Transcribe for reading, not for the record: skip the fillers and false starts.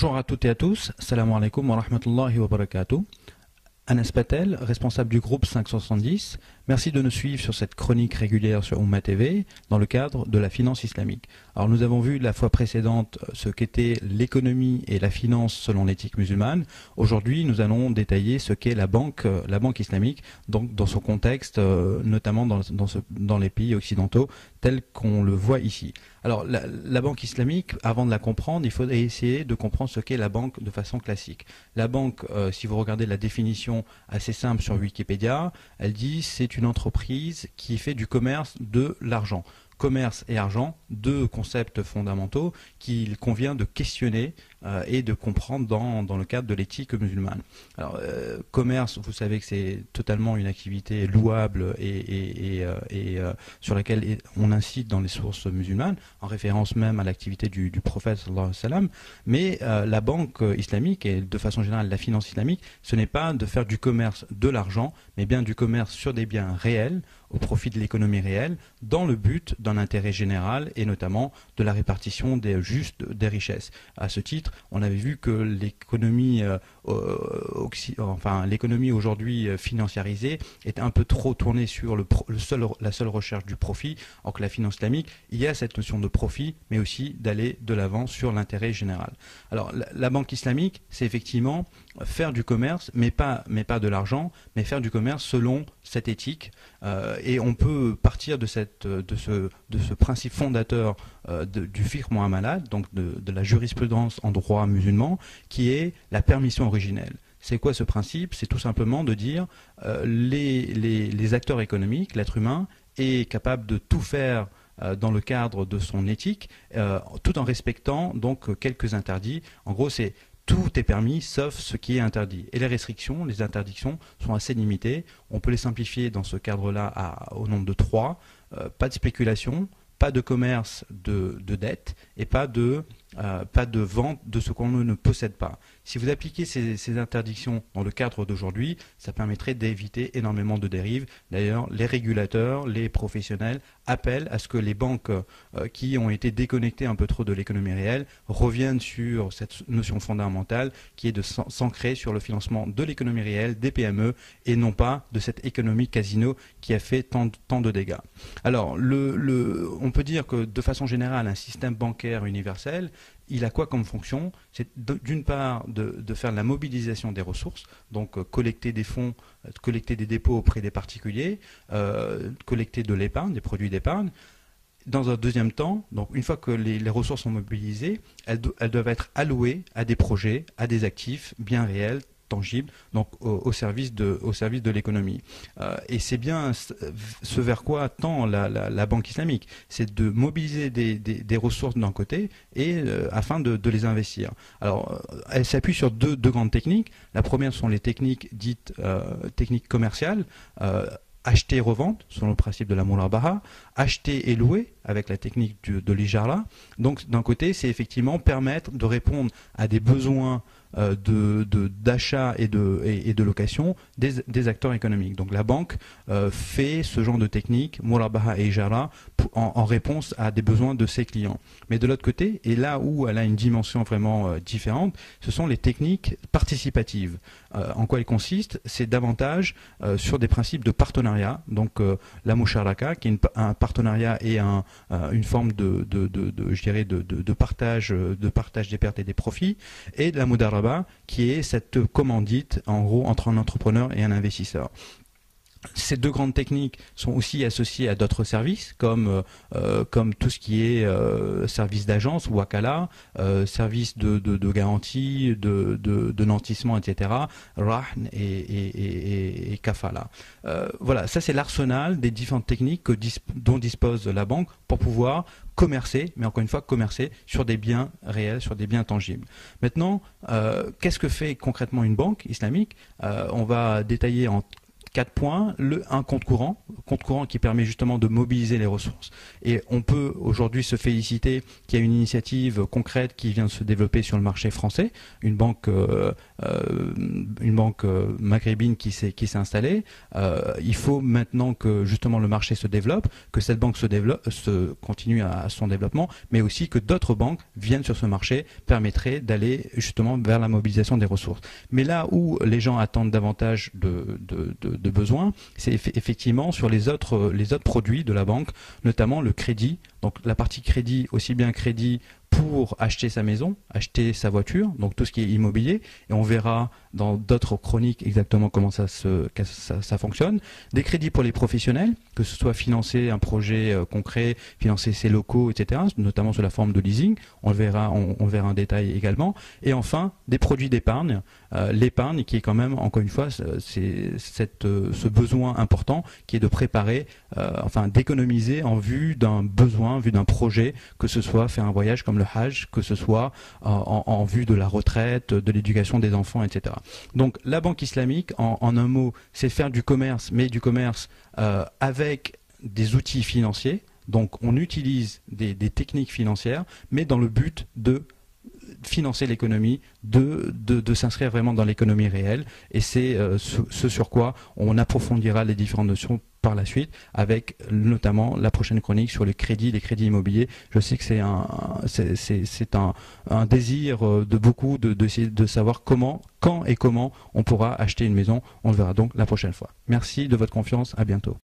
Bonjour à toutes et à tous, salam alaikum wa rahmatullahi wa barakatuh. Anas Patel, responsable du groupe 570, merci de nous suivre sur cette chronique régulière sur Oumma TV dans le cadre de la finance islamique. Alors nous avons vu la fois précédente ce qu'était l'économie et la finance selon l'éthique musulmane. Aujourd'hui nous allons détailler ce qu'est la banque islamique, donc dans son contexte, notamment dans les pays occidentaux tels qu'on le voit ici. Alors la banque islamique, avant de la comprendre, il faudrait essayer de comprendre ce qu'est la banque de façon classique. La banque, si vous regardez la définition assez simple sur Wikipédia, elle dit c'est une entreprise qui fait du commerce de l'argent. Commerce et argent, deux concepts fondamentaux qu'il convient de questionner et de comprendre dans le cadre de l'éthique musulmane. Alors, commerce, vous savez que c'est totalement une activité louable et sur laquelle on incite dans les sources musulmanes, en référence même à l'activité du prophète sallallahu alayhi wa sallam. Mais la banque islamique et de façon générale la finance islamique, ce n'est pas de faire du commerce de l'argent, mais bien du commerce sur des biens réels, au profit de l'économie réelle, dans le but d'un intérêt général et notamment de la répartition juste des richesses. À ce titre, on avait vu que l'économie l'économie aujourd'hui financiarisée est un peu trop tournée sur la seule recherche du profit, alors que la finance islamique, il y a cette notion de profit, mais aussi d'aller de l'avant sur l'intérêt général. Alors la banque islamique, c'est effectivement faire du commerce, mais pas de l'argent, mais faire du commerce selon cette éthique. Et on peut partir de ce principe fondateur du fiqh muamalat, donc de la jurisprudence en droit musulman, qui est la permission originelle. C'est quoi ce principe? C'est tout simplement de dire les acteurs économiques, l'être humain, est capable de tout faire dans le cadre de son éthique, tout en respectant donc quelques interdits. En gros, c'est tout est permis sauf ce qui est interdit. Et les restrictions, les interdictions sont assez limitées. On peut les simplifier dans ce cadre-là au nombre de 3. Pas de spéculation, pas de commerce de dette et pas de vente de ce qu'on ne possède pas. Si vous appliquez ces interdictions dans le cadre d'aujourd'hui, ça permettrait d'éviter énormément de dérives. D'ailleurs, les régulateurs, les professionnels appellent à ce que les banques qui ont été déconnectées un peu trop de l'économie réelle reviennent sur cette notion fondamentale qui est de s'ancrer sur le financement de l'économie réelle, des PME, et non pas de cette économie casino qui a fait tant de dégâts. Alors, on peut dire que de façon générale, un système bancaire universel, il a quoi comme fonction? C'est d'une part de faire la mobilisation des ressources, donc collecter des fonds, collecter des dépôts auprès des particuliers, collecter de l'épargne, des produits d'épargne. Dans un deuxième temps, donc une fois que les ressources sont mobilisées, elles doivent être allouées à des projets, à des actifs bien réels, tangible, donc au service de l'économie. Et c'est bien ce vers quoi tend la banque islamique, c'est de mobiliser des ressources d'un côté et afin de les investir. Alors, elle s'appuie sur deux grandes techniques. La première sont les techniques dites techniques commerciales, acheter et revendre, selon le principe de la murabaha, acheter et louer, avec la technique de l'ijara. Donc, d'un côté, c'est effectivement permettre de répondre à des besoins d'achat et de location des acteurs économiques. Donc la banque fait ce genre de technique, murabaha et ijara, en réponse à des besoins de ses clients. Mais de l'autre côté, et là où elle a une dimension vraiment différente, ce sont les techniques participatives. En quoi elles consistent? C'est davantage sur des principes de partenariat, donc la musharaka, qui est un partenariat et une forme je dirais de partage des pertes et des profits, et de la mudaraba, qui est cette commandite en gros entre un entrepreneur et un investisseur. Ces deux grandes techniques sont aussi associées à d'autres services comme tout ce qui est service d'agence, wakala, service de garantie, de nantissement, etc., rahn et kafala. Voilà, ça c'est l'arsenal des différentes techniques dont dispose la banque pour pouvoir commercer, mais encore une fois commercer sur des biens réels, sur des biens tangibles. Maintenant, qu'est-ce que fait concrètement une banque islamique? On va détailler en 4 points. Un compte courant qui permet justement de mobiliser les ressources. Et on peut aujourd'hui se féliciter qu'il y a une initiative concrète qui vient de se développer sur le marché français, une banque une banque maghrébine qui s'est installée. Il faut maintenant que justement le marché se développe, que cette banque continue à son développement, mais aussi que d'autres banques viennent sur ce marché, permettrait d'aller justement vers la mobilisation des ressources. Mais là où les gens attendent davantage de besoins, c'est effectivement sur les autres produits de la banque, notamment le crédit. Donc la partie crédit, aussi bien crédit pour acheter sa maison, acheter sa voiture, donc tout ce qui est immobilier, et on verra dans d'autres chroniques exactement comment ça fonctionne. Des crédits pour les professionnels, que ce soit financer un projet concret, financer ses locaux, etc., notamment sous la forme de leasing, on verra un détail également. Et enfin, des produits d'épargne, l'épargne qui est quand même, encore une fois, c'est ce besoin important qui est de préparer, d'économiser en vue d'un besoin, en vue d'un projet, que ce soit faire un voyage comme le Hajj, que ce soit en vue de la retraite, de l'éducation des enfants, etc. Donc la banque islamique, en un mot, c'est faire du commerce, mais du commerce avec des outils financiers. Donc on utilise des techniques financières, mais dans le but de financer l'économie, de s'inscrire vraiment dans l'économie réelle. Et c'est ce sur quoi on approfondira les différentes notions par la suite, avec notamment la prochaine chronique sur les crédits immobiliers. Je sais que c'est un désir de beaucoup de savoir quand et comment on pourra acheter une maison. On le verra donc la prochaine fois. Merci de votre confiance. À bientôt.